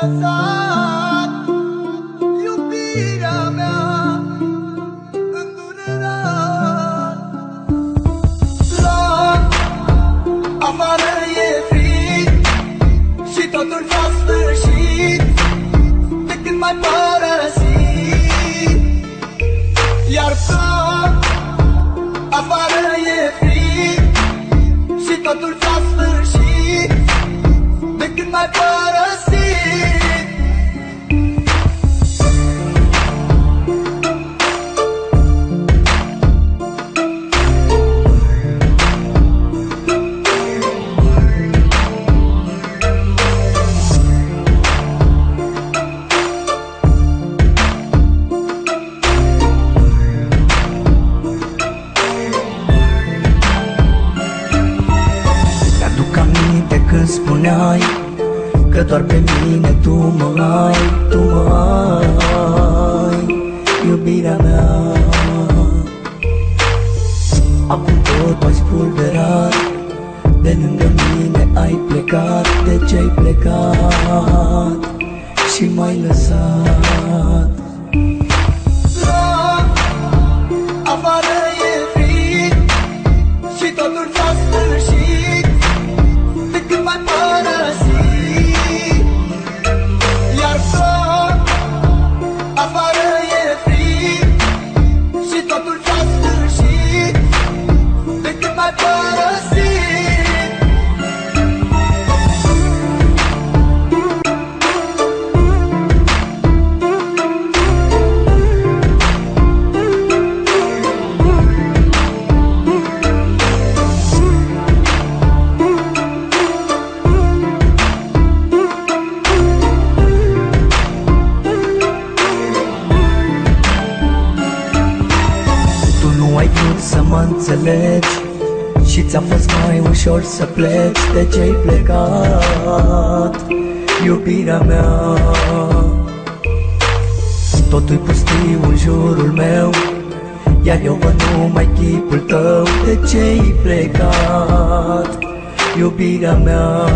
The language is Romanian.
lăsat iubirea mea îndurerat. La afară e frig și totul s-a sfârșit de când m-ai părăsit. Iar afară e frig și totul s-a sfârșit de când m-ai părăsit. Când spuneai că doar pe mine tu mă ai, tu mă ai, iubirea mea. Acum tot ai spulberat, de lângă mine ai plecat. De ce ai plecat și m-ai lăsat? La afară e frig și totul s-a sfârșit de când m-ai părăsit. Iar afară e frig și totul s-a sfârșit de când m-ai părăsit. Ai vrut să mă înțelegi și ți-a fost mai ușor să pleci. De ce-ai plecat, iubirea mea? Totul-i pustiu în jurul meu, iar eu văd numai chipul tău. De ce-ai plecat, iubirea mea?